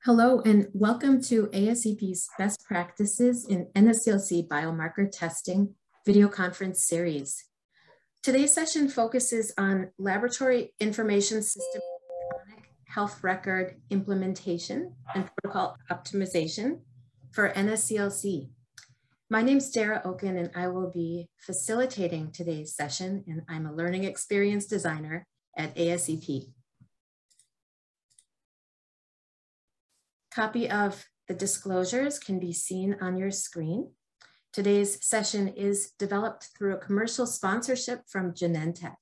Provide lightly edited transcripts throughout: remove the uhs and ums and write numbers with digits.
Hello and welcome to ASEP's Best Practices in NSCLC Biomarker Testing video conference series. Today's session focuses on laboratory information system electronic health record implementation and protocol optimization for NSCLC. My name is Dara Oken and I will be facilitating today's session, and I'm a learning experience designer at ASEP. Copy of the disclosures can be seen on your screen. Today's session is developed through a commercial sponsorship from Genentech.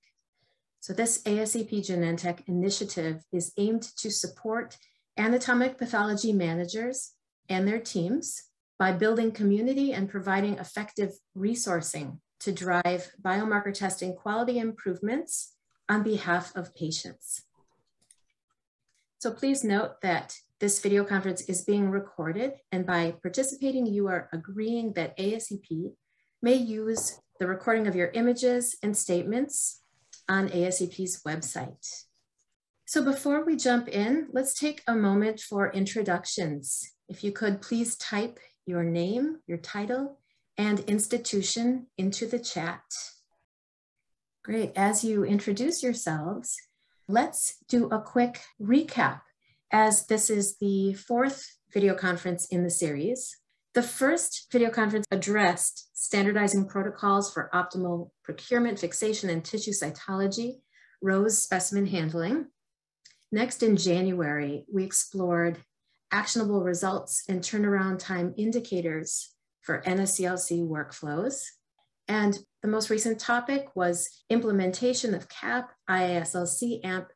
So this ASEP Genentech initiative is aimed to support anatomic pathology managers and their teams by building community and providing effective resourcing to drive biomarker testing quality improvements on behalf of patients. So please note that this video conference is being recorded, and by participating, you are agreeing that ASEP may use the recording of your images and statements on ASEP's website. So before we jump in, let's take a moment for introductions. If you could please type your name, your title, and institution into the chat. Great. As you introduce yourselves, let's do a quick recap, as this is the fourth video conference in the series. The first video conference addressed standardizing protocols for optimal procurement, fixation, and tissue cytology, ROSE specimen handling. Next, in January, we explored actionable results and turnaround time indicators for NSCLC workflows. And the most recent topic was implementation of CAP IASLC AMP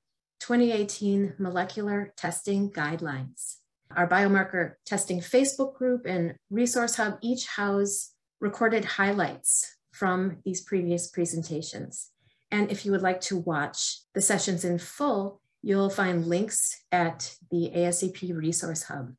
2018 molecular testing guidelines. Our biomarker testing Facebook group and resource hub each house recorded highlights from these previous presentations. And if you would like to watch the sessions in full, you'll find links at the ASEP resource hub.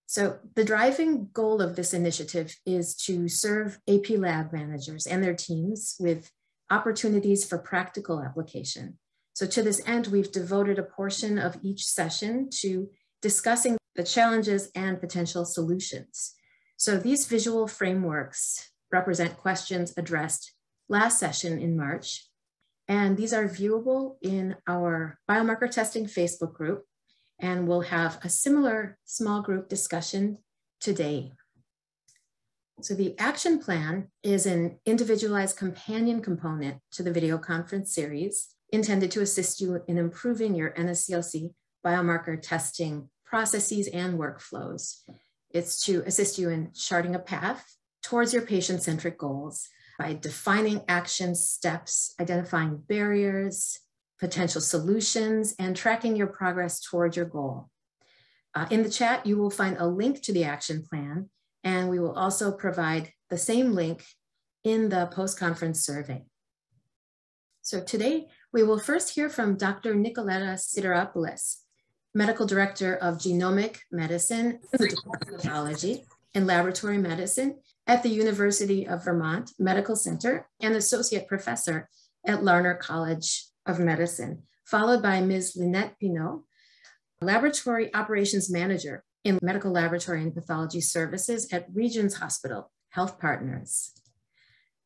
So the driving goal of this initiative is to serve AP lab managers and their teams with opportunities for practical application. So to this end, we've devoted a portion of each session to discussing the challenges and potential solutions. So these visual frameworks represent questions addressed last session in March, and these are viewable in our biomarker testing Facebook group, and we'll have a similar small group discussion today. So the action plan is an individualized companion component to the video conference series, intended to assist you in improving your NSCLC biomarker testing processes and workflows. It's to assist you in charting a path towards your patient-centric goals by defining action steps, identifying barriers, potential solutions, and tracking your progress towards your goal. In the chat, you will find a link to the action plan, and we will also provide the same link in the post-conference survey. So today, we will first hear from Dr. Nicoletta Sideropoulos, Medical Director of Genomic Medicine, Pathology, and Laboratory Medicine at the University of Vermont Medical Center and Associate Professor at Larner College of Medicine, followed by Ms. Lynette Pinault, Laboratory Operations Manager in Medical Laboratory and Pathology Services at Regions Hospital Health Partners.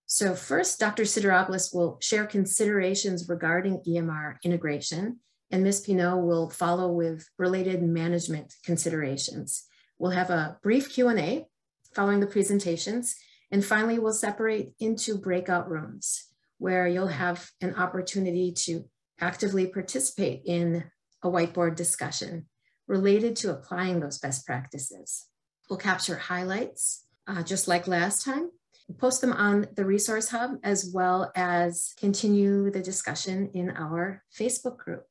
So first, Dr. Sideropoulos will share considerations regarding EMR integration, and Ms. Pinault will follow with related management considerations. We'll have a brief Q&A following the presentations, and finally, we'll separate into breakout rooms, where you'll have an opportunity to actively participate in a whiteboard discussion related to applying those best practices. We'll capture highlights, just like last time, post them on the resource hub, as well as continue the discussion in our Facebook group.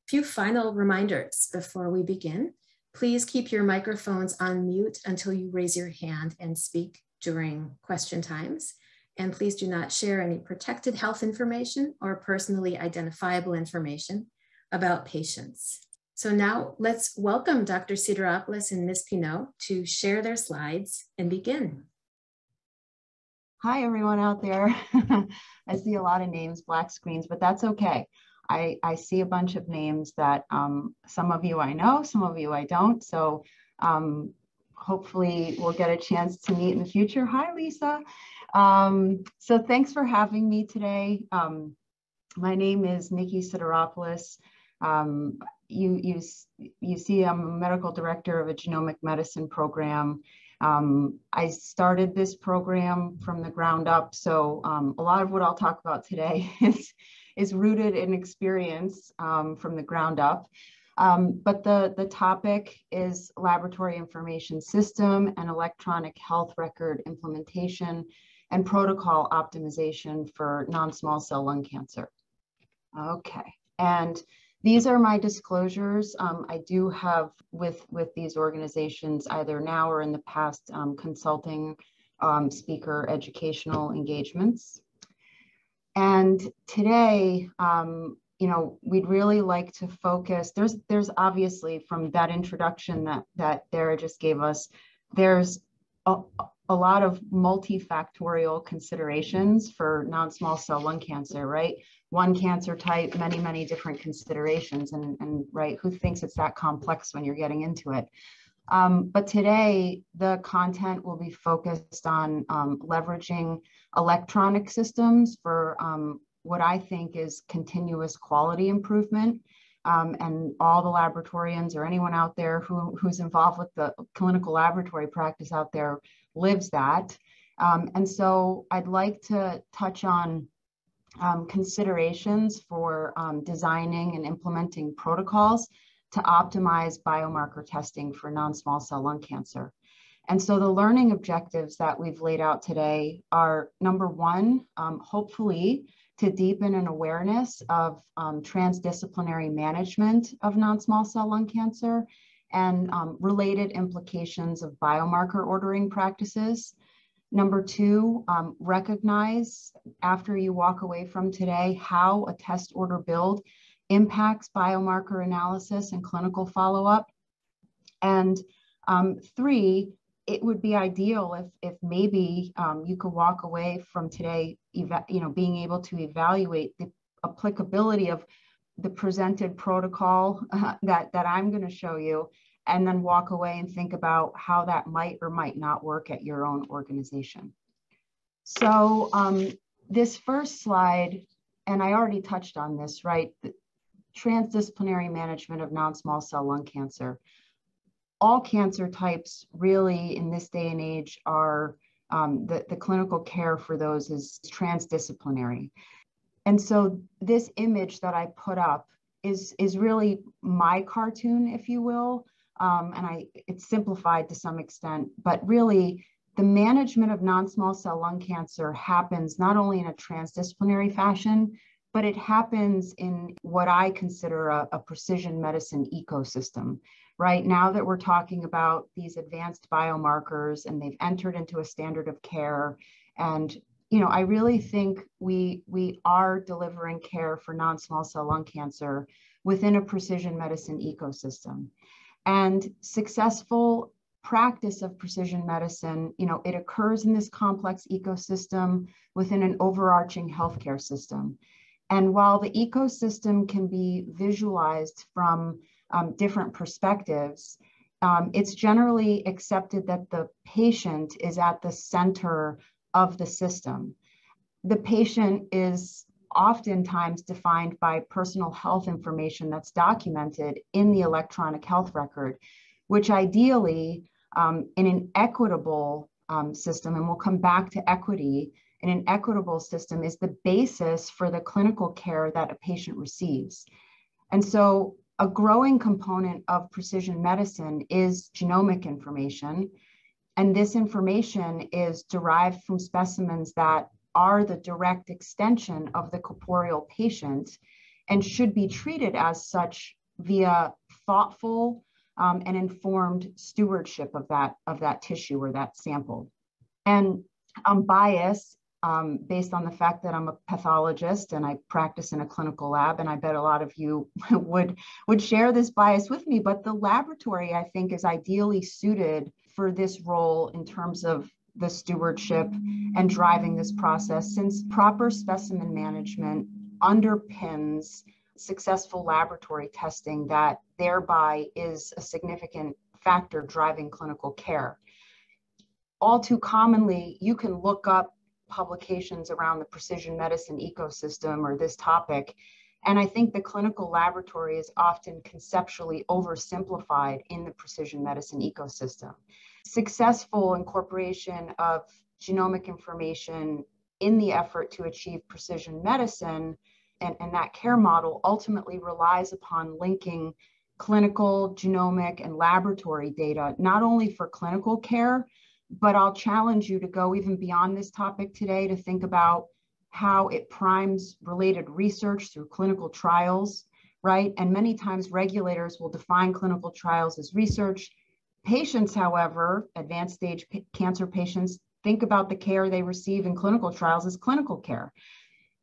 A few final reminders before we begin. Please keep your microphones on mute until you raise your hand and speak during question times. And please do not share any protected health information or personally identifiable information about patients. So now let's welcome Dr. Sideropoulos and Ms. Pinault to share their slides and begin. Hi, everyone out there. I see a lot of names, black screens, but that's okay. I see a bunch of names that some of you I know, some of you I don't. So hopefully we'll get a chance to meet in the future. Hi, Lisa. So thanks for having me today. My name is Nikki Sideropoulos. You see I'm a medical director of a genomic medicine program. I started this program from the ground up, so a lot of what I'll talk about today is rooted in experience from the ground up. But the topic is laboratory information system and electronic health record implementation and protocol optimization for non-small cell lung cancer. Okay, and these are my disclosures. I do have with these organizations either now or in the past consulting, speaker, educational engagements. And today, you know, we'd really like to focus. There's obviously from that introduction that Dara just gave us, there's a lot of multifactorial considerations for non-small cell lung cancer, right? One cancer type, many different considerations, and right, who thinks it's that complex when you're getting into it? But today, the content will be focused on leveraging electronic systems for what I think is continuous quality improvement. And all the laboratorians or anyone out there who's involved with the clinical laboratory practice out there lives that. And so I'd like to touch on considerations for designing and implementing protocols to optimize biomarker testing for non-small cell lung cancer. And so the learning objectives that we've laid out today are, number one, hopefully to deepen an awareness of transdisciplinary management of non-small cell lung cancer and related implications of biomarker ordering practices. Number two, recognize after you walk away from today how a test order build impacts biomarker analysis and clinical follow-up. And three, it would be ideal if maybe you could walk away from today, being able to evaluate the applicability of the presented protocol that I'm going to show you, and then walk away and think about how that might or might not work at your own organization. So this first slide, and I already touched on this, right? The transdisciplinary management of non-small cell lung cancer. All cancer types really in this day and age are, the clinical care for those is transdisciplinary. And so this image that I put up is really my cartoon, if you will. And it's simplified to some extent, but really the management of non-small cell lung cancer happens not only in a transdisciplinary fashion, but it happens in what I consider a precision medicine ecosystem. Right now that we're talking about these advanced biomarkers and they've entered into a standard of care. And, you know, I really think we are delivering care for non-small cell lung cancer within a precision medicine ecosystem. And successful practice of precision medicine, you know, it occurs in this complex ecosystem within an overarching healthcare system. And while the ecosystem can be visualized from different perspectives, it's generally accepted that the patient is at the center of the system. The patient is oftentimes defined by personal health information that's documented in the electronic health record, which ideally in an equitable system, and we'll come back to equity, in an equitable system is the basis for the clinical care that a patient receives. And so a growing component of precision medicine is genomic information. And this information is derived from specimens that are the direct extension of the corporeal patient and should be treated as such via thoughtful and informed stewardship of that tissue or that sample. And I'm biased based on the fact that I'm a pathologist and I practice in a clinical lab, and I bet a lot of you would share this bias with me, but the laboratory, I think, is ideally suited for this role in terms of the stewardship and driving this process, since proper specimen management underpins successful laboratory testing that thereby is a significant factor driving clinical care. All too commonly, you can look up publications around the precision medicine ecosystem or this topic, and I think the clinical laboratory is often conceptually oversimplified in the precision medicine ecosystem. Successful incorporation of genomic information in the effort to achieve precision medicine and that care model ultimately relies upon linking clinical, genomic, and laboratory data, not only for clinical care, but I'll challenge you to go even beyond this topic today to think about how it primes related research through clinical trials, right? And many times regulators will define clinical trials as research. Patients, however, advanced stage cancer patients, think about the care they receive in clinical trials as clinical care.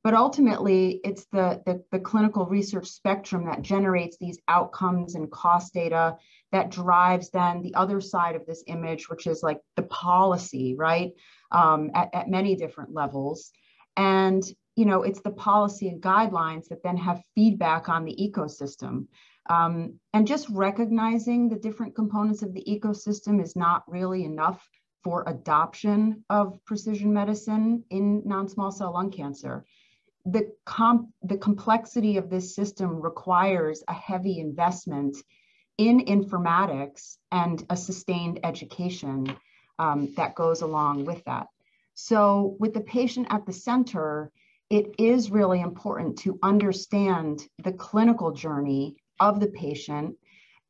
But ultimately, it's the clinical research spectrum that generates these outcomes and cost data that drives then the other side of this image, which is like the policy, right? At many different levels. And, you know, it's the policy and guidelines that then have feedback on the ecosystem. And just recognizing the different components of the ecosystem is not really enough for adoption of precision medicine in non-small cell lung cancer. The complexity of this system requires a heavy investment in informatics and a sustained education that goes along with that. So with the patient at the center, it is really important to understand the clinical journey of the patient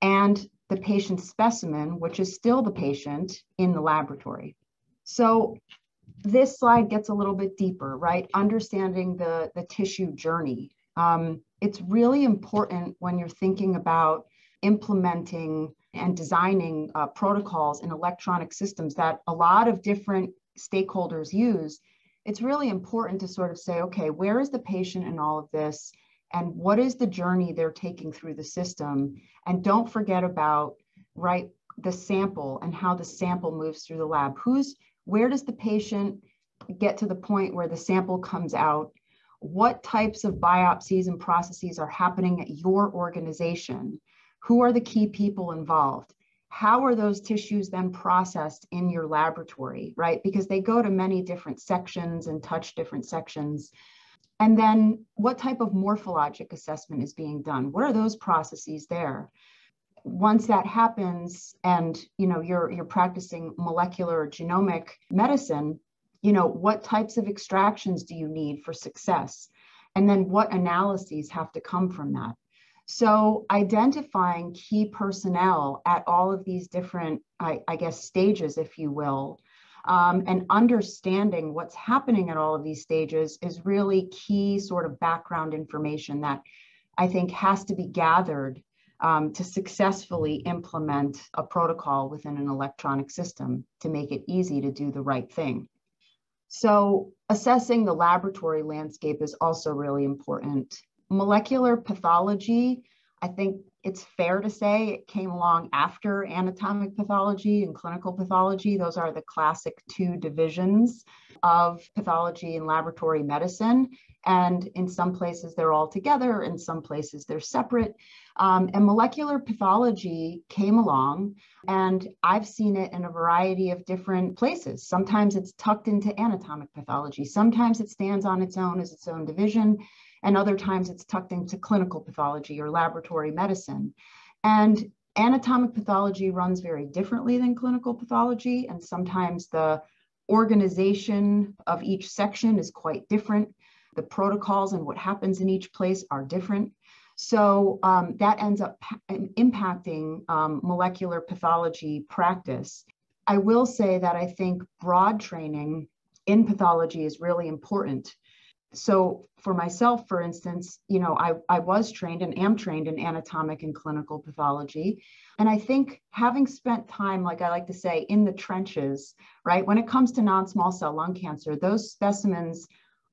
and the patient's specimen, which is still the patient in the laboratory. So this slide gets a little bit deeper, right? Understanding the tissue journey. It's really important when you're thinking about implementing and designing protocols in electronic systems that a lot of different stakeholders use. It's really important to sort of say, okay, where is the patient in all of this? And what is the journey they're taking through the system? And don't forget about, right, the sample and how the sample moves through the lab. Where does the patient get to the point where the sample comes out? What types of biopsies and processes are happening at your organization? Who are the key people involved? How are those tissues then processed in your laboratory, right? Because they go to many different sections and touch different sections. And then what type of morphologic assessment is being done? What are those processes there? Once that happens and you're practicing molecular or genomic medicine, what types of extractions do you need for success? And then what analyses have to come from that? So identifying key personnel at all of these different, I guess, stages, if you will, and understanding what's happening at all of these stages is really key sort of background information that I think has to be gathered to successfully implement a protocol within an electronic system to make it easy to do the right thing. So assessing the laboratory landscape is also really important. Molecular pathology, I think it's fair to say it came along after anatomic pathology and clinical pathology. Those are the classic two divisions of pathology and laboratory medicine. And in some places they're all together, in some places they're separate. And molecular pathology came along, and I've seen it in a variety of different places. Sometimes it's tucked into anatomic pathology. Sometimes it stands on its own as its own division. And other times it's tucked into clinical pathology or laboratory medicine. And anatomic pathology runs very differently than clinical pathology. And sometimes the organization of each section is quite different. The protocols and what happens in each place are different. So that ends up impacting molecular pathology practice. I will say that I think broad training in pathology is really important. So for myself, for instance, I was trained and am trained in anatomic and clinical pathology. And I think having spent time, like I like to say, in the trenches, right, when it comes to non-small cell lung cancer, those specimens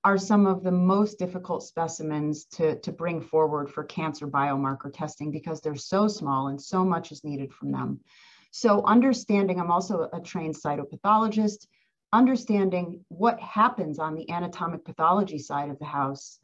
are some of the most difficult specimens to bring forward for cancer biomarker testing because they're so small and so much is needed from them. So understanding, I'm also a trained cytopathologist, understanding what happens on the anatomic pathology side of the house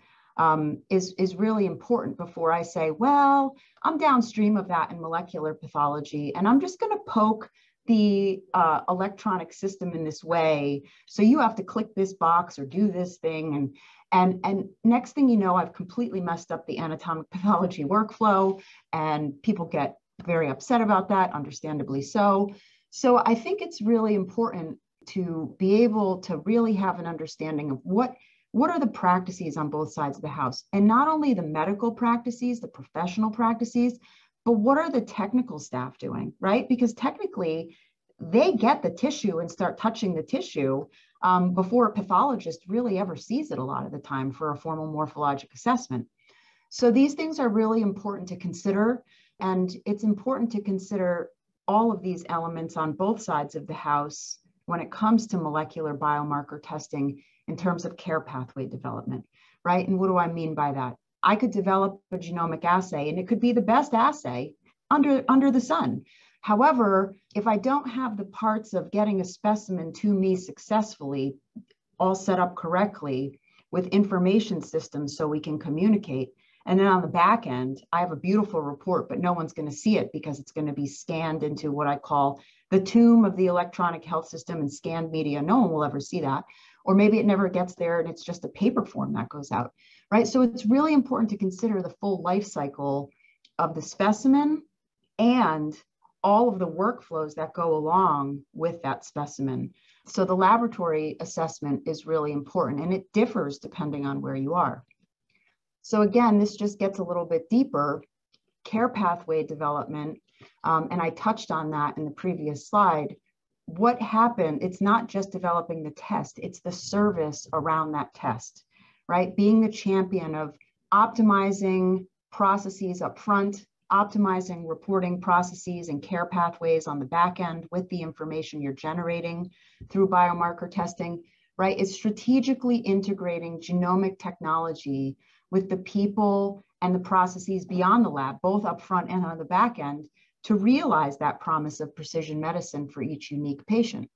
is really important before I say, well, I'm downstream of that in molecular pathology, and I'm just going to poke the electronic system in this way. So you have to click this box or do this thing. And next thing you know, I've completely messed up the anatomic pathology workflow, and people get very upset about that, understandably so. So I think it's really important to be able to really have an understanding of what are the practices on both sides of the house, and not only the medical practices, the professional practices, but what are the technical staff doing, right? Because technically, they get the tissue and start touching the tissue before a pathologist really ever sees it a lot of the time for a formal morphologic assessment. So these things are really important to consider, and it's important to consider all of these elements on both sides of the house when it comes to molecular biomarker testing in terms of care pathway development, right? And what do I mean by that? I could develop a genomic assay, and it could be the best assay under the sun. However, if I don't have the parts of getting a specimen to me successfully all set up correctly with information systems so we can communicate, and then on the back end, I have a beautiful report, but no one's going to see it because it's going to be scanned into what I call the tomb of the electronic health system and scanned media. No one will ever see that. Or maybe it never gets there and it's just a paper form that goes out, right? So it's really important to consider the full life cycle of the specimen and all of the workflows that go along with that specimen. So the laboratory assessment is really important, and it differs depending on where you are. So again, this just gets a little bit deeper. Care pathway development, and I touched on that in the previous slide. What happened, it's not just developing the test, it's the service around that test, right? Being the champion of optimizing processes up front, optimizing reporting processes and care pathways on the back end with the information you're generating through biomarker testing, right? It's strategically integrating genomic technology with the people and the processes beyond the lab, both up front and on the back end, to realize that promise of precision medicine for each unique patient.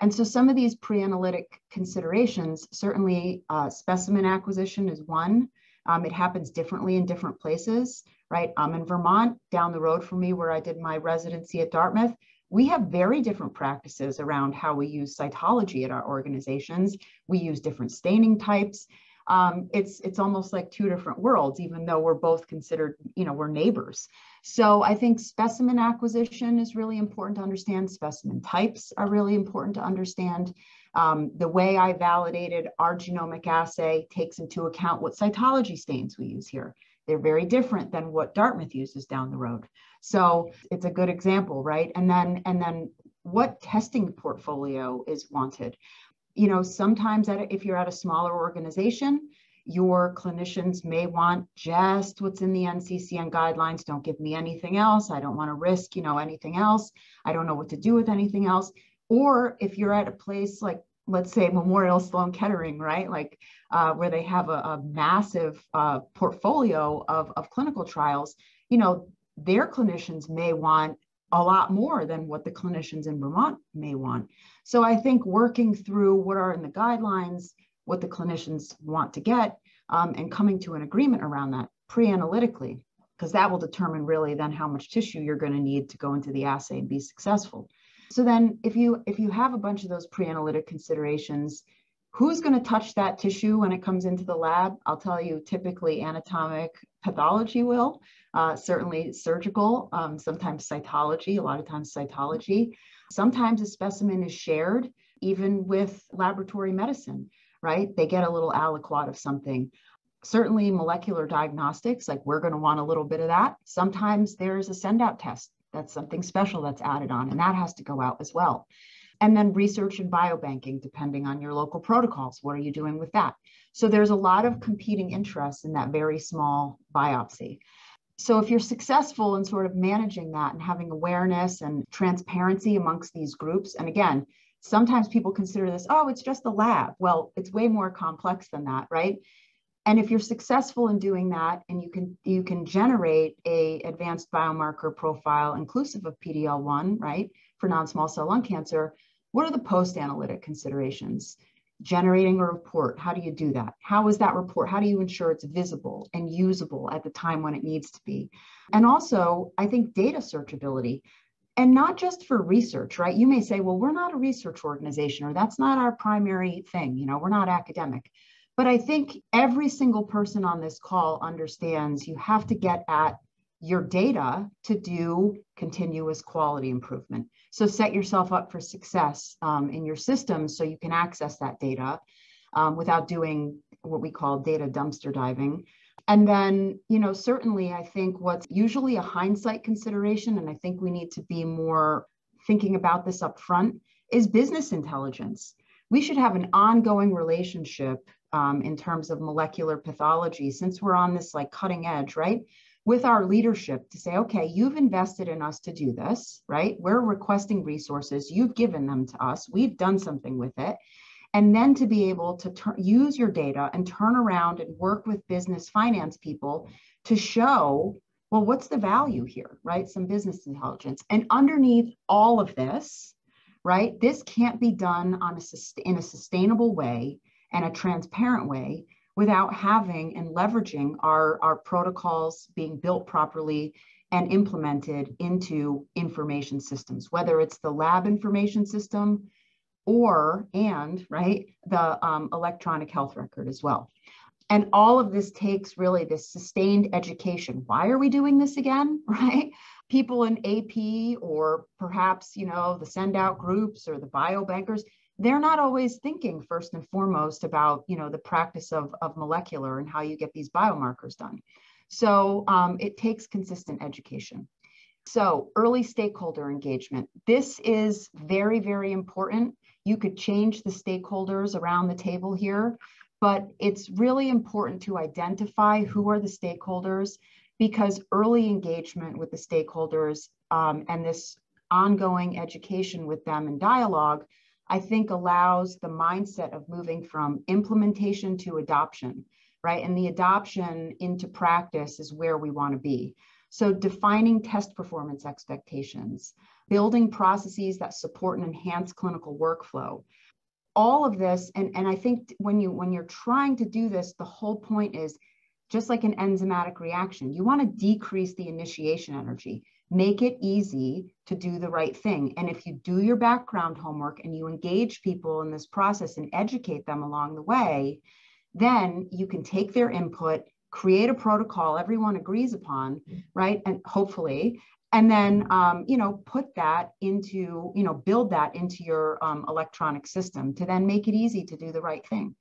And so some of these pre-analytic considerations, certainly specimen acquisition is one. It happens differently in different places, right? I'm in Vermont, down the road from me where I did my residency at Dartmouth. We have very different practices around how we use cytology at our organizations. We use different staining types. It's almost like two different worlds, even though we're both considered, we're neighbors. So I think specimen acquisition is really important to understand. Specimen types are really important to understand. The way I validated our genomic assay takes into account what cytology stains we use here. They're very different than what Dartmouth uses down the road. So it's a good example, right? And then what testing portfolio is wanted? Sometimes if you're at a smaller organization, your clinicians may want just what's in the NCCN guidelines. Don't give me anything else. I don't want to risk, anything else. I don't know what to do with anything else. Or if you're at a place like, let's say, Memorial Sloan Kettering, right? Like where they have a massive portfolio of clinical trials, their clinicians may want a lot more than what the clinicians in Vermont may want. So I think working through what are in the guidelines, what the clinicians want to get, and coming to an agreement around that pre-analytically, because that will determine really then how much tissue you're going to need to go into the assay and be successful. So then if you have a bunch of those pre-analytic considerations, who's going to touch that tissue when it comes into the lab? I'll tell you, typically anatomic pathology will, certainly surgical, sometimes cytology, a lot of times cytology. Sometimes a specimen is shared even with laboratory medicine, right? They get a little aliquot of something. Certainly molecular diagnostics, like we're going to want a little bit of that. Sometimes there's a send out test. That's something special that's added on, and that has to go out as well. And then research and biobanking, depending on your local protocols. What are you doing with that? So there's a lot of competing interests in that very small biopsy. So if you're successful in sort of managing that and having awareness and transparency amongst these groups, and again, sometimes people consider this, oh, it's just the lab. Well, it's way more complex than that, right? And if you're successful in doing that, and you can generate a advanced biomarker profile inclusive of PD-L1, right, for non-small cell lung cancer, what are the post-analytic considerations? Generating a report, how do you do that? How is that report? How do you ensure it's visible and usable at the time when it needs to be? And also, I think data searchability, and not just for research, right? You may say, well, we're not a research organization, or that's not our primary thing, you know, we're not academic. But I think every single person on this call understands you have to get at your data to do continuous quality improvement. So set yourself up for success in your systems so you can access that data without doing what we call data dumpster diving. And then, you know, certainly I think what's usually a hindsight consideration, and I think we need to be more thinking about this up front, is business intelligence. We should have an ongoing relationship in terms of molecular pathology, since we're on this like cutting edge, right? With our leadership to say, okay, you've invested in us to do this, right? We're requesting resources, you've given them to us, we've done something with it. And then to be able to use your data and turn around and work with business finance people to show, well, what's the value here, right? Some business intelligence. And underneath all of this, right, this can't be done in a sustainable way and a transparent way without having and leveraging our protocols being built properly and implemented into information systems, whether it's the lab information system right, the electronic health record as well. And all of this takes really this sustained education. Why are we doing this again, right? People in AP or perhaps, you know, the send out groups or the biobankers, they're not always thinking first and foremost about, you know, the practice of molecular and how you get these biomarkers done. So it takes consistent education. So early stakeholder engagement. This is very, very important. You could change the stakeholders around the table here, but it's really important to identify who are the stakeholders, because early engagement with the stakeholders and this ongoing education with them and dialogue, I think allows the mindset of moving from implementation to adoption, right? And the adoption into practice is where we want to be. So defining test performance expectations, building processes that support and enhance clinical workflow. All of this, and I think when you're trying to do this, the whole point is just like an enzymatic reaction, you want to decrease the initiation energy. Make it easy to do the right thing. And if you do your background homework and you engage people in this process and educate them along the way, then you can take their input, create a protocol everyone agrees upon, right? And hopefully, and then, you know, put that into, you know, build that into your electronic system to then make it easy to do the right thing.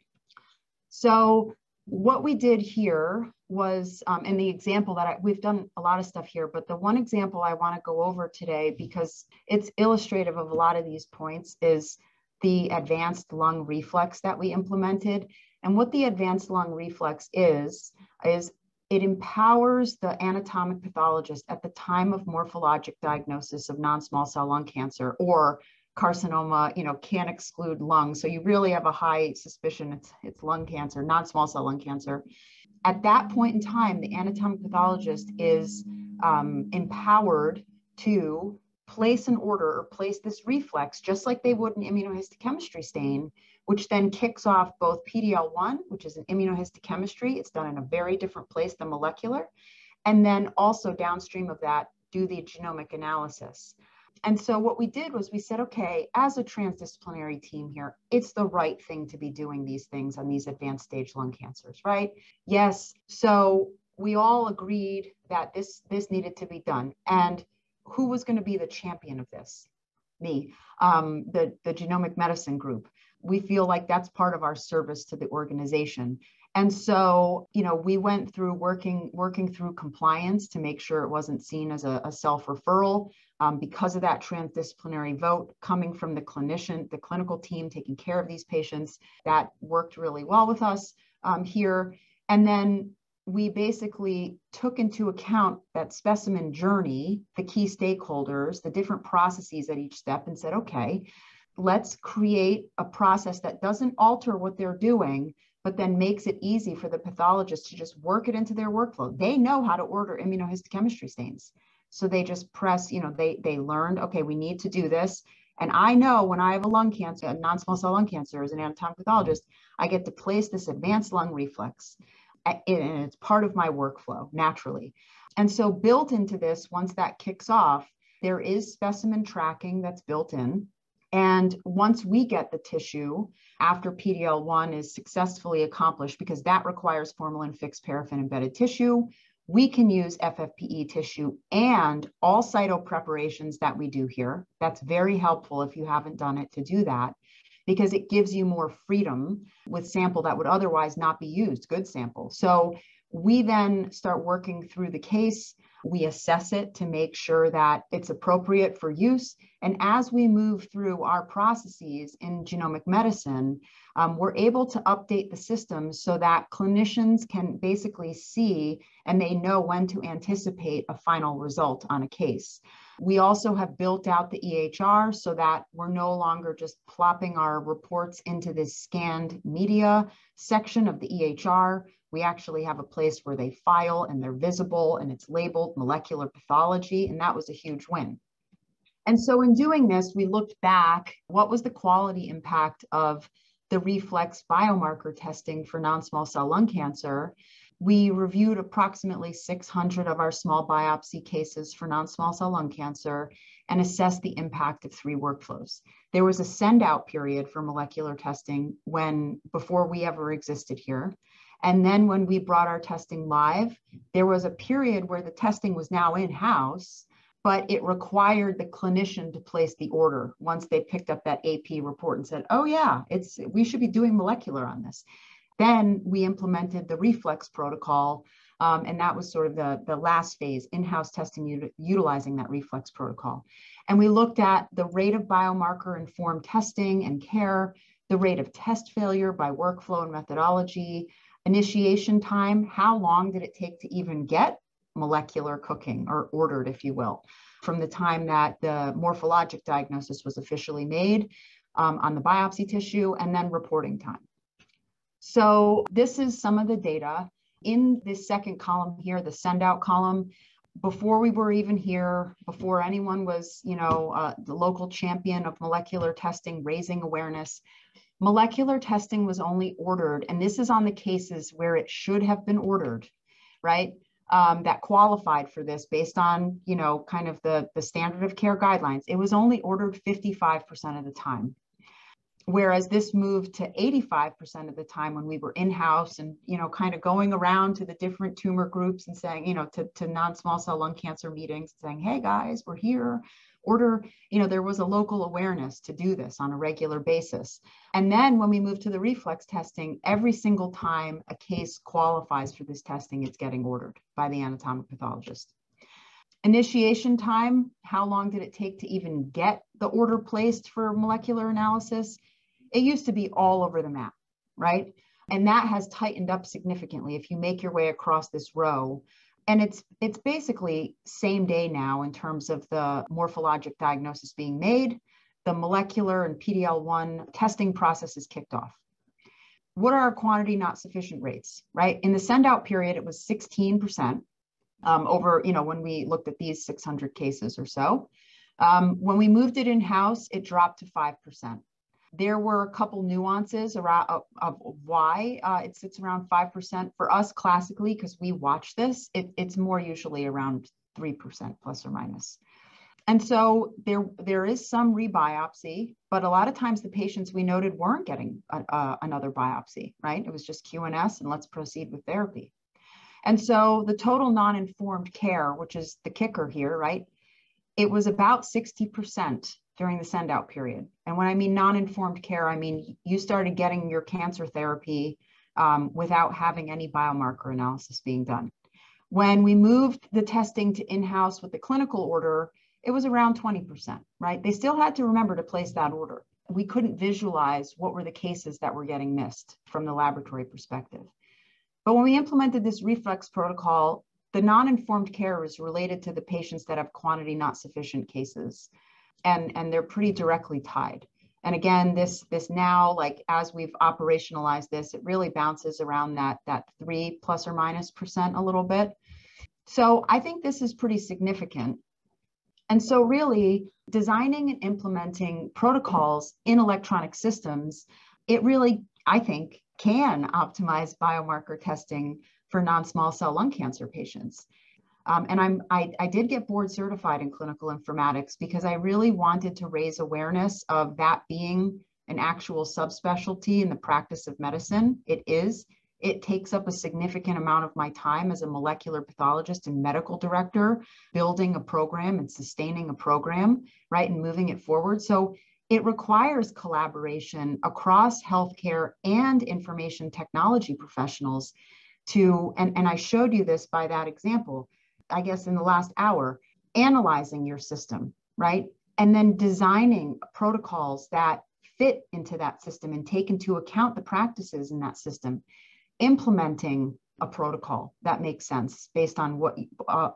So what we did here was, and the example that we've done a lot of stuff here, but the one example I want to go over today, because it's illustrative of a lot of these points, is the advanced lung reflex that we implemented. And what the advanced lung reflex is it empowers the anatomic pathologist at the time of morphologic diagnosis of non-small cell lung cancer or carcinoma, you know, can't exclude lung. So you really have a high suspicion it's lung cancer, non-small cell lung cancer. At that point in time, the anatomic pathologist is empowered to place an order or place this reflex, just like they would an immunohistochemistry stain, which then kicks off both PD-L1, which is an immunohistochemistry. It's done in a very different place than molecular. And then also downstream of that, do the genomic analysis. And so what we did was we said, okay, as a transdisciplinary team here, it's the right thing to be doing these things on these advanced stage lung cancers, right? Yes. So we all agreed that this needed to be done. And who was going to be the champion of this? Me, the genomic medicine group. We feel like that's part of our service to the organization. And so, you know, we went through working through compliance to make sure it wasn't seen as a self-referral. Because of that transdisciplinary vote coming from the clinician, the clinical team taking care of these patients, that worked really well with us here. And then we basically took into account that specimen journey, the key stakeholders, the different processes at each step, and said, okay, let's create a process that doesn't alter what they're doing, but then makes it easy for the pathologist to just work it into their workflow. They know how to order immunohistochemistry stains. So they just press, you know, they learned, okay, we need to do this. And I know when I have a lung cancer, a non-small cell lung cancer, as an anatomic pathologist, I get to place this advanced lung reflex, and it's part of my workflow naturally. And so built into this, once that kicks off, there is specimen tracking that's built in. And once we get the tissue, after PDL1 is successfully accomplished, because that requires formalin fixed paraffin embedded tissue, we can use FFPE tissue and all cyto preparations that we do here. That's very helpful if you haven't done it to do that, because it gives you more freedom with sample that would otherwise not be used, good sample. So we then start working through the case. We assess it to make sure that it's appropriate for use. And as we move through our processes in genomic medicine, we're able to update the system so that clinicians can basically see and they know when to anticipate a final result on a case. We also have built out the EHR so that we're no longer just plopping our reports into this scanned media section of the EHR. We actually have a place where they file and they're visible and it's labeled molecular pathology, and that was a huge win. And so in doing this, we looked back, what was the quality impact of the Reflex biomarker testing for non-small cell lung cancer? We reviewed approximately 600 of our small biopsy cases for non-small cell lung cancer and assessed the impact of 3 workflows. There was a send out period for molecular testing before we ever existed here. And then when we brought our testing live, there was a period where the testing was now in-house, but it required the clinician to place the order once they picked up that AP report and said, oh yeah, we should be doing molecular on this. Then we implemented the Reflex protocol, and that was sort of the last phase, in-house testing utilizing that Reflex protocol. And we looked at the rate of biomarker-informed testing and care, the rate of test failure by workflow and methodology, initiation time, how long did it take to even get molecular cooking or ordered, if you will, from the time that the morphologic diagnosis was officially made on the biopsy tissue, and then reporting time. So this is some of the data. In this second column here, the send out column, before we were even here, before anyone was, the local champion of molecular testing, raising awareness, molecular testing was only ordered, and this is on the cases where it should have been ordered, right? That qualified for this based on, kind of the standard of care guidelines. It was only ordered 55% of the time. Whereas this moved to 85% of the time when we were in-house and, kind of going around to the different tumor groups and saying, to non-small cell lung cancer meetings, saying, hey guys, we're here, order, there was a local awareness to do this on a regular basis. And then when we moved to the Reflex testing, every single time a case qualifies for this testing, it's getting ordered by the anatomic pathologist. Initiation time, how long did it take to even get the order placed for molecular analysis? It used to be all over the map, right? And that has tightened up significantly if you make your way across this row. And it's basically same day now in terms of the morphologic diagnosis being made, the molecular and PDL1 testing process is kicked off. What are our quantity not sufficient rates, right? In the send out period, it was 16%. Over, when we looked at these 600 cases or so. When we moved it in-house, it dropped to 5%. There were a couple nuances around of why it sits around 5%. For us classically, because we watch this, it's more usually around 3% plus or minus. And so there is some rebiopsy, but a lot of times the patients we noted weren't getting another biopsy, right? It was just QNS and let's proceed with therapy. And so the total non-informed care, which is the kicker here, right? It was about 60% during the send out period. And when I mean non-informed care, I mean, you started getting your cancer therapy without having any biomarker analysis being done. When we moved the testing to in-house with the clinical order, it was around 20%, right? They still had to remember to place that order. We couldn't visualize what were the cases that were getting missed from the laboratory perspective. But when we implemented this Reflex protocol, the non-informed care is related to the patients that have quantity not sufficient cases, and they're pretty directly tied. And again, this now, like as we've operationalized this, it really bounces around that 3 plus or minus % a little bit. So I think this is pretty significant. And so really designing and implementing protocols in electronic systems, it really, I think, can optimize biomarker testing for non-small cell lung cancer patients. And I did get board certified in clinical informatics because I really wanted to raise awareness of that being an actual subspecialty in the practice of medicine. It is. It takes up a significant amount of my time as a molecular pathologist and medical director, building a program and sustaining a program, right, and moving it forward. So it requires collaboration across healthcare and information technology professionals to, and I showed you this by that example, I guess in the last hour, analyzing your system, right? And then designing protocols that fit into that system and take into account the practices in that system, implementing a protocol that makes sense based on what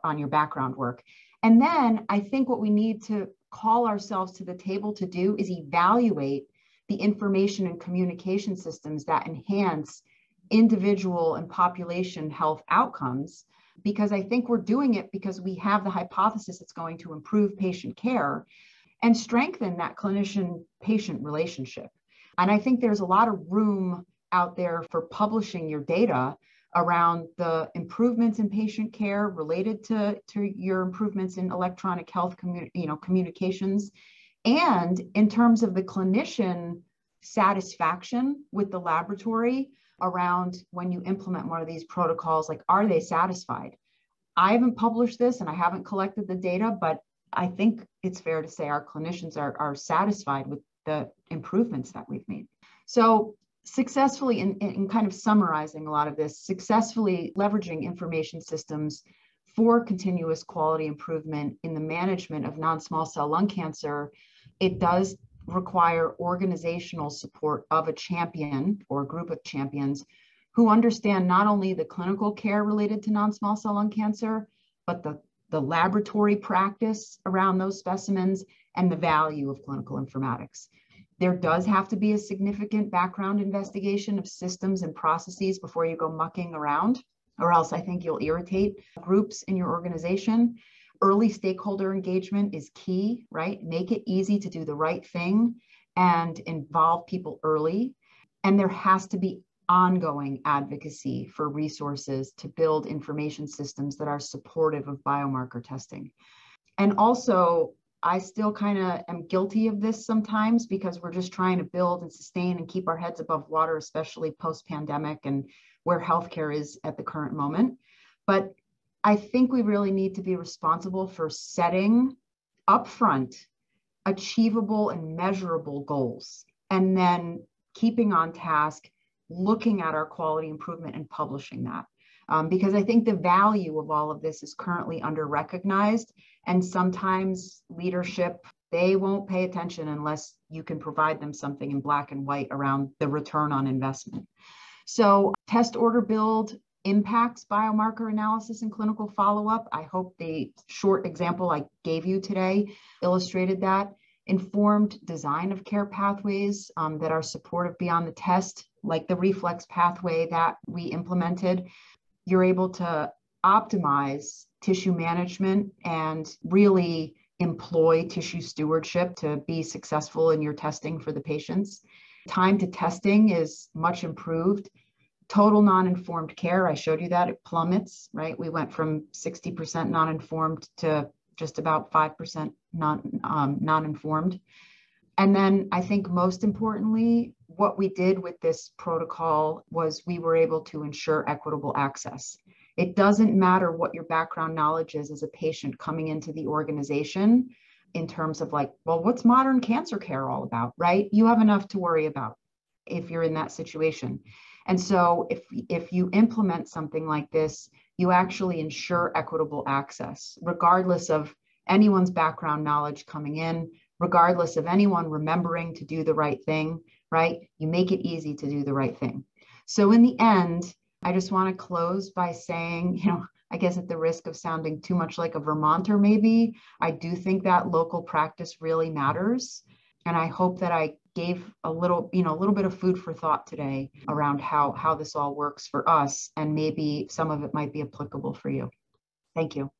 on your background work. And then I think what we need to call ourselves to the table to do is evaluate the information and communication systems that enhance individual and population health outcomes, because I think we're doing it because we have the hypothesis it's going to improve patient care and strengthen that clinician-patient relationship. And I think there's a lot of room out there for publishing your data around the improvements in patient care related to your improvements in electronic health communications, and in terms of the clinician satisfaction with the laboratory around when you implement one of these protocols, like, are they satisfied? I haven't published this and I haven't collected the data, but I think it's fair to say our clinicians are satisfied with the improvements that we've made. So successfully, in kind of summarizing a lot of this, successfully leveraging information systems for continuous quality improvement in the management of non-small cell lung cancer, it does require organizational support of a champion or a group of champions who understand not only the clinical care related to non-small cell lung cancer, but the laboratory practice around those specimens and the value of clinical informatics. There does have to be a significant background investigation of systems and processes before you go mucking around, or else I think you'll irritate groups in your organization. Early stakeholder engagement is key, right? Make it easy to do the right thing and involve people early. And there has to be ongoing advocacy for resources to build information systems that are supportive of biomarker testing. And also, I still kind of am guilty of this sometimes because we're just trying to build and sustain and keep our heads above water, especially post-pandemic and where healthcare is at the current moment. But I think we really need to be responsible for setting upfront achievable and measurable goals, and then keeping on task, looking at our quality improvement and publishing that. Because I think the value of all of this is currently under-recognized, and sometimes leadership, they won't pay attention unless you can provide them something in black and white around the return on investment. So test order build impacts biomarker analysis and clinical follow-up. I hope the short example I gave you today illustrated that. Informed design of care pathways that are supportive beyond the test, like the Reflex pathway that we implemented. You're able to optimize tissue management and really employ tissue stewardship to be successful in your testing for the patients. Time to testing is much improved. Total non-informed care, I showed you that, it plummets, right? We went from 60% non-informed to just about 5% non-informed. And then I think most importantly, what we did with this protocol was we were able to ensure equitable access. It doesn't matter what your background knowledge is as a patient coming into the organization in terms of like, well, what's modern cancer care all about, right? You have enough to worry about if you're in that situation. And so if you implement something like this, you actually ensure equitable access, regardless of anyone's background knowledge coming in, regardless of anyone remembering to do the right thing, right? You make it easy to do the right thing. So in the end, I just want to close by saying, I guess at the risk of sounding too much like a Vermonter, maybe, I do think that local practice really matters. And I hope that I gave a little bit of food for thought today around how this all works for us, and maybe some of it might be applicable for you. Thank you.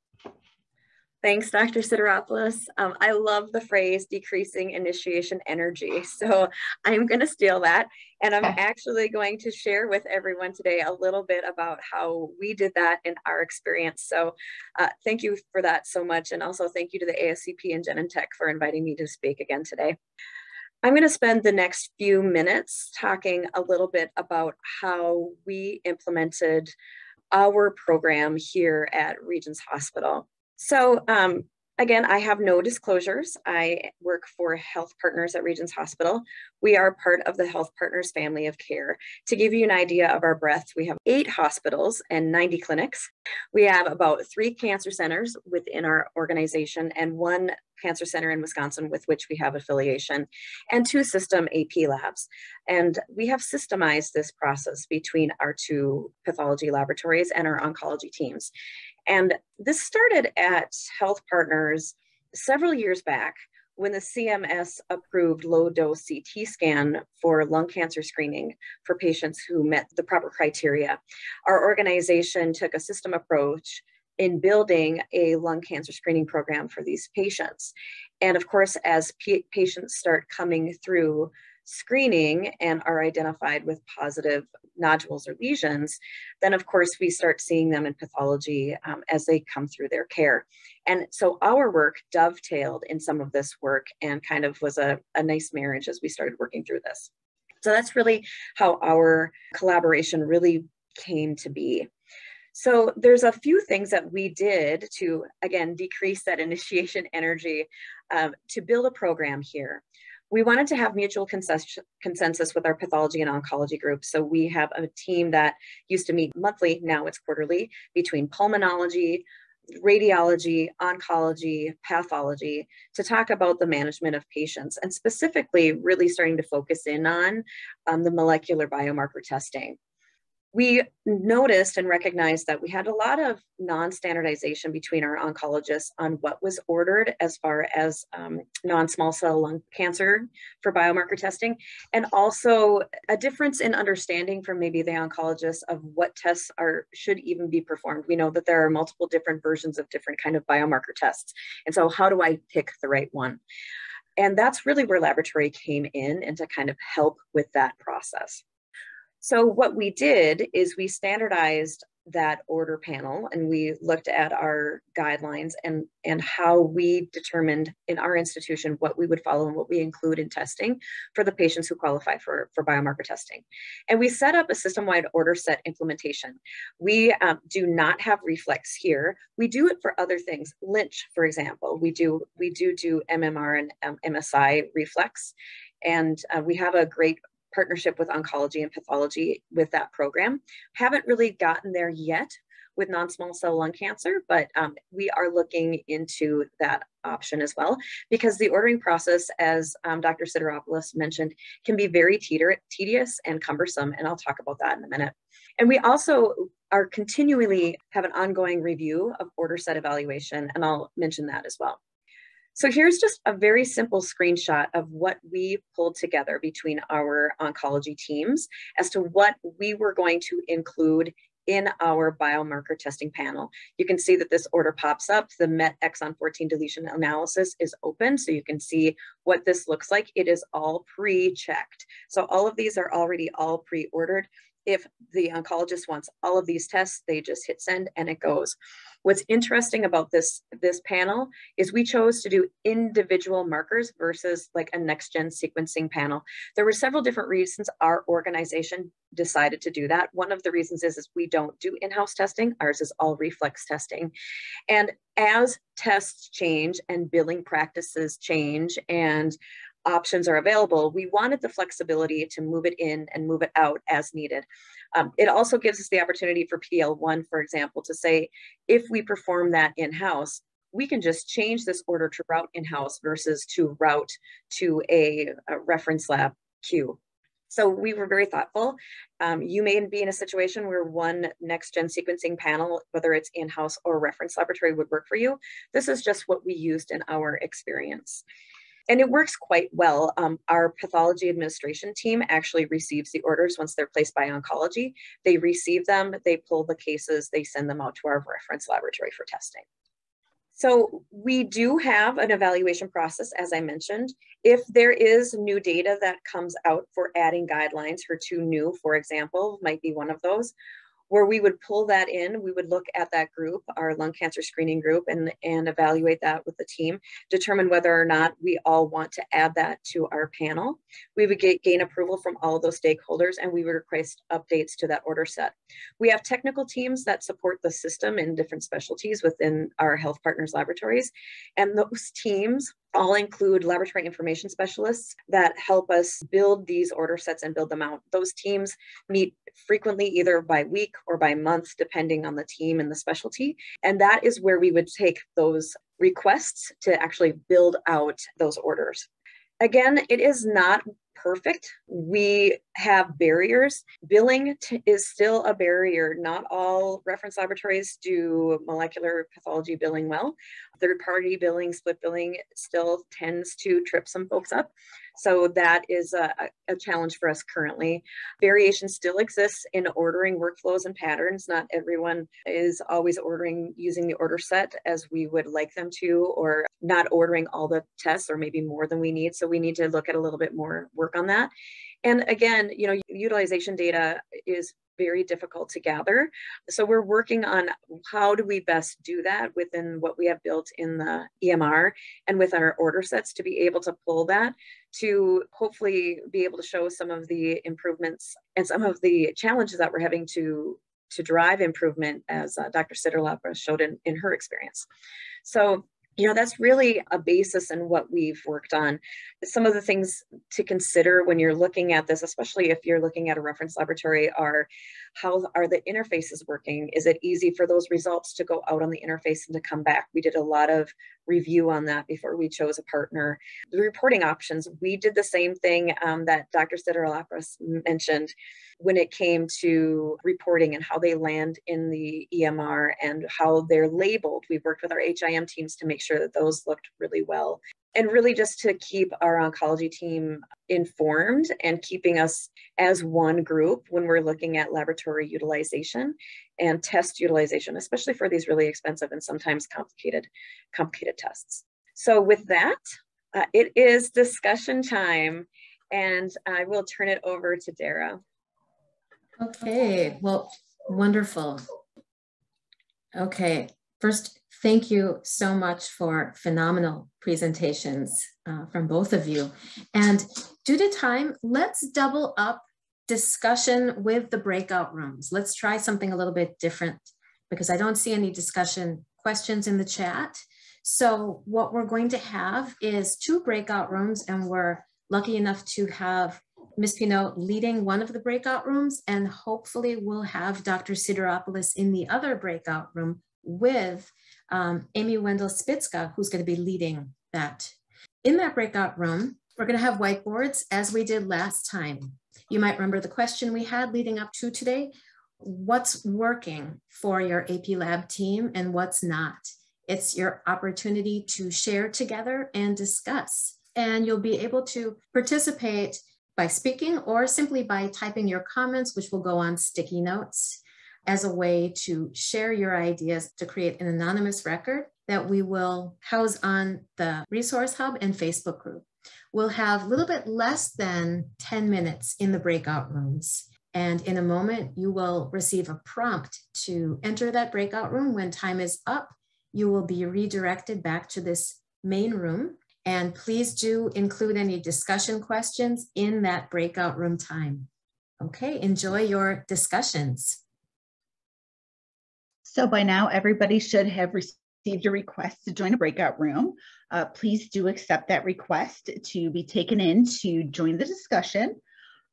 Thanks, Dr. Sideropoulos. I love the phrase decreasing initiation energy. So I'm going to steal that. And I'm actually going to share with everyone today a little bit about how we did that in our experience. So thank you for that so much. And also thank you to the ASCP and Genentech for inviting me to speak again today. I'm going to spend the next few minutes talking a little bit about how we implemented our program here at Regents Hospital. So again, I have no disclosures. I work for Health Partners at Regents Hospital. We are part of the Health Partners family of care. To give you an idea of our breadth, we have 8 hospitals and 90 clinics. We have about 3 cancer centers within our organization and 1 cancer center in Wisconsin with which we have affiliation, and 2 system AP labs. And we have systemized this process between our 2 pathology laboratories and our oncology teams. And this started at Health Partners several years back when the CMS approved low-dose CT scan for lung cancer screening for patients who met the proper criteria. Our organization took a system approach in building a lung cancer screening program for these patients. And of course, as patients start coming through screening and are identified with positive nodules or lesions, then of course we start seeing them in pathology as they come through their care. And so our work dovetailed in some of this work and kind of was a nice marriage as we started working through this. So that's really how our collaboration really came to be. So there's a few things that we did to, again, decrease that initiation energy to build a program here. We wanted to have mutual consensus with our pathology and oncology groups. So we have a team that used to meet monthly, now it's quarterly, between pulmonology, radiology, oncology, pathology, to talk about the management of patients, and specifically really starting to focus in on the molecular biomarker testing. We noticed and recognized that we had a lot of non-standardization between our oncologists on what was ordered as far as non-small cell lung cancer for biomarker testing, and also a difference in understanding from maybe the oncologists of what tests should even be performed. We know that there are multiple different versions of different kind of biomarker tests. And so how do I pick the right one? And that's really where laboratory came in and to kind of help with that process. So what we did is we standardized that order panel, and we looked at our guidelines and how we determined in our institution what we would follow and what we include in testing for the patients who qualify for biomarker testing. And we set up a system-wide order set implementation. We do not have Reflex here. We do it for other things. Lynch, for example, we do MMR and MSI Reflex, and we have a great partnership with oncology and pathology with that program. Haven't really gotten there yet with non-small cell lung cancer, but we are looking into that option as well, because the ordering process, as Dr. Sideropoulos mentioned, can be very tedious and cumbersome, and I'll talk about that in a minute. And we also are continually have an ongoing review of order set evaluation, and I'll mention that as well. So here's just a very simple screenshot of what we pulled together between our oncology teams as to what we were going to include in our biomarker testing panel. You can see that this order pops up. The MET exon 14 deletion analysis is open, so you can see what this looks like. It is all pre-checked. So all of these are already all pre-ordered. If the oncologist wants all of these tests, they just hit send and it goes. What's interesting about this panel is we chose to do individual markers versus like a next-gen sequencing panel. There were several different reasons our organization decided to do that. One of the reasons is we don't do in-house testing. Ours is all reflex testing. And as tests change and billing practices change and options are available, we wanted the flexibility to move it in and move it out as needed. It also gives us the opportunity for PDL1, for example, to say, if we perform that in-house, we can just change this order to route in-house versus to route to a reference lab queue. So we were very thoughtful. You may be in a situation where one next-gen sequencing panel, whether it's in-house or reference laboratory, would work for you. This is just what we used in our experience. And it works quite well. Our pathology administration team actually receives the orders once they're placed by oncology. They receive them, they pull the cases, they send them out to our reference laboratory for testing. So we do have an evaluation process, as I mentioned. If there is new data that comes out for adding guidelines, HER2 new, for example, might be one of those, where we would pull that in, we would look at that group, our lung cancer screening group, and evaluate that with the team, determine whether or not we all want to add that to our panel. We would gain approval from all of those stakeholders, and we would request updates to that order set. We have technical teams that support the system in different specialties within our health partners laboratories, and those teams all include laboratory information specialists that help us build these order sets and build them out. Those teams meet frequently, either by week or by month, depending on the team and the specialty. And that is where we would take those requests to actually build out those orders. Again, it is not perfect. We have barriers. Billing is still a barrier. Not all reference laboratories do molecular pathology billing well. Third-party billing, split billing still tends to trip some folks up. So that is a challenge for us currently. Variation still exists in ordering workflows and patterns. Not everyone is always ordering using the order set as we would like them to, or not ordering all the tests or maybe more than we need. So we need to look at a little bit more work on that. And again, you know, utilization data is very difficult to gather. So we're working on how do we best do that within what we have built in the EMR and with our order sets to be able to pull that to hopefully be able to show some of the improvements and some of the challenges that we're having to drive improvement, as Dr. Siderlapras showed in her experience. So, you know, that's really a basis in what we've worked on. Some of the things to consider when you're looking at this, especially if you're looking at a reference laboratory, are how are the interfaces working? Is it easy for those results to go out on the interface and to come back? We did a lot of review on that before we chose a partner. The reporting options, we did the same thing that Dr. Siderlapras mentioned when it came to reporting and how they land in the EMR and how they're labeled. We've worked with our HIM teams to make sure that those looked really well. And really just to keep our oncology team informed and keeping us as one group when we're looking at laboratory utilization and test utilization, especially for these really expensive and sometimes complicated tests. So with that, it is discussion time, and I will turn it over to Dara. Okay, well, wonderful. Okay, first, thank you so much for phenomenal presentations from both of you. And due to time, let's double up discussion with the breakout rooms. Let's try something a little bit different because I don't see any discussion questions in the chat. So what we're going to have is 2 breakout rooms, and we're lucky enough to have Ms. Pinot leading one of the breakout rooms, and hopefully we'll have Dr. Sideropoulos in the other breakout room with Amy Wendell Spitzka, who's going to be leading that. In that breakout room, we're going to have whiteboards as we did last time. You might remember the question we had leading up to today. What's working for your AP Lab team and what's not? It's your opportunity to share together and discuss. And you'll be able to participate by speaking or simply by typing your comments, which will go on sticky notes, as a way to share your ideas to create an anonymous record that we will house on the Resource Hub and Facebook group. We'll have a little bit less than 10 minutes in the breakout rooms. And in a moment, you will receive a prompt to enter that breakout room. When time is up, you will be redirected back to this main room. And please do include any discussion questions in that breakout room time. Okay, enjoy your discussions. So by now, everybody should have received a request to join a breakout room. Please do accept that request to be taken in to join the discussion.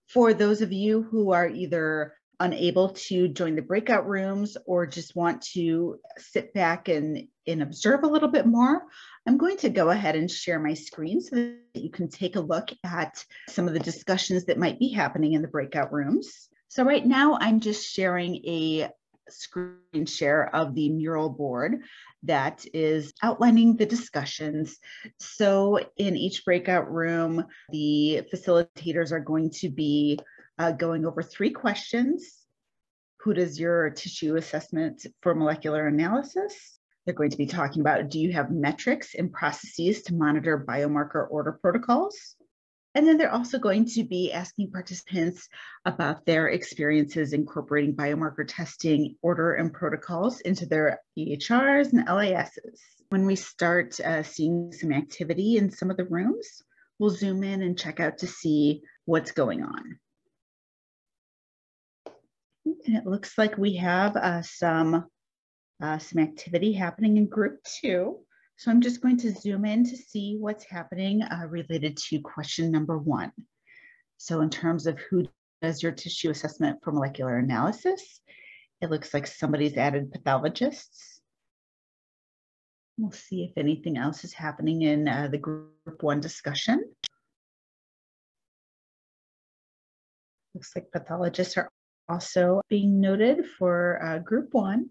For those of you who are either unable to join the breakout rooms or just want to sit back and observe a little bit more, I'm going to go ahead and share my screen so that you can take a look at some of the discussions that might be happening in the breakout rooms. So right now I'm just sharing a screen share of the mural board that is outlining the discussions. So in each breakout room, the facilitators are going to be going over 3 questions. Who does your tissue assessment for molecular analysis? They're going to be talking about, do you have metrics and processes to monitor biomarker order protocols? And then they're also going to be asking participants about their experiences incorporating biomarker testing, order, and protocols into their EHRs and LISs. When we start seeing some activity in some of the rooms, we'll zoom in and check out to see what's going on. And it looks like we have some activity happening in group 2. So I'm just going to zoom in to see what's happening related to question number 1. So in terms of who does your tissue assessment for molecular analysis, it looks like somebody's added pathologists. We'll see if anything else is happening in the group 1 discussion. Looks like pathologists are also being noted for group 1.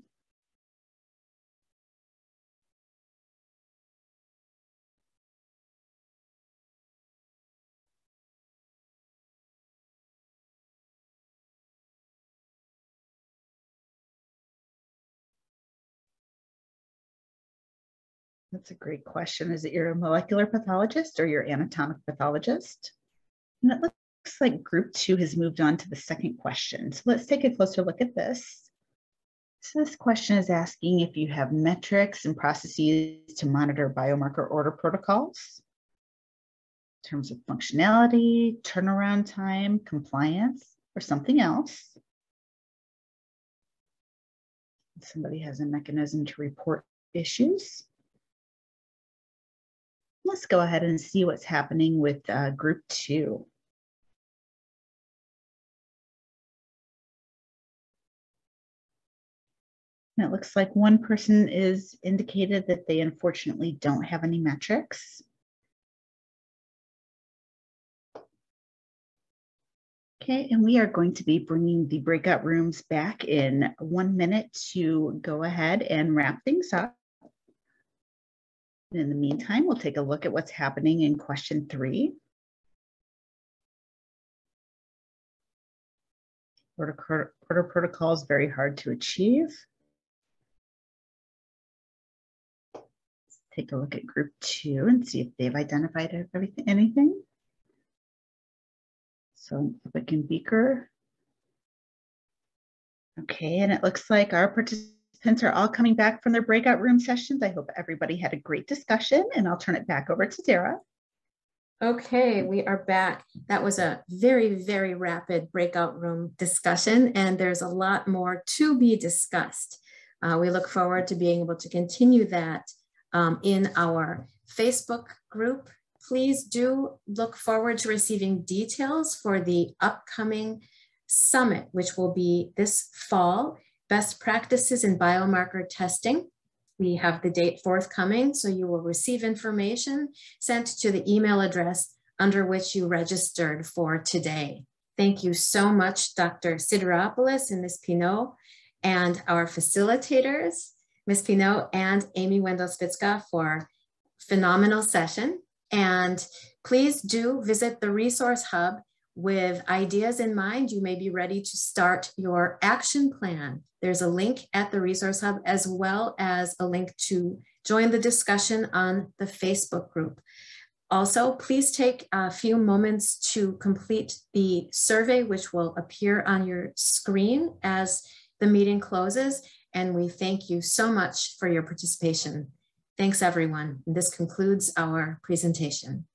That's a great question. Is it your molecular pathologist or your anatomic pathologist? And it looks like group 2 has moved on to the second question. So let's take a closer look at this. So this question is asking if you have metrics and processes to monitor biomarker order protocols in terms of functionality, turnaround time, compliance, or something else. Somebody has a mechanism to report issues. Let's go ahead and see what's happening with group 2. And it looks like one person is indicated that they unfortunately don't have any metrics. Okay, and we are going to be bringing the breakout rooms back in 1 minute to go ahead and wrap things up. In the meantime, we'll take a look at what's happening in question 3. Order protocol is very hard to achieve. Let's take a look at group 2 and see if they've identified anything. So Epic and Beaker. Okay, and it looks like our participants are all coming back from their breakout room sessions. I hope everybody had a great discussion, and I'll turn it back over to Dara. Okay, we are back. That was a very, very rapid breakout room discussion, and there's a lot more to be discussed. We look forward to being able to continue that in our Facebook group. Please do look forward to receiving details for the upcoming summit, which will be this fall. Best practices in biomarker testing. We have the date forthcoming, so you will receive information sent to the email address under which you registered for today. Thank you so much, Dr. Sideropoulos and Ms. Pinault, and our facilitators, Ms. Pinault and Amy Wendell-Spitzka, for phenomenal session. And please do visit the Resource Hub with ideas in mind. You may be ready to start your action plan. There's a link at the Resource Hub, as well as a link to join the discussion on the Facebook group. Also, please take a few moments to complete the survey, which will appear on your screen as the meeting closes. And we thank you so much for your participation. Thanks, everyone. This concludes our presentation.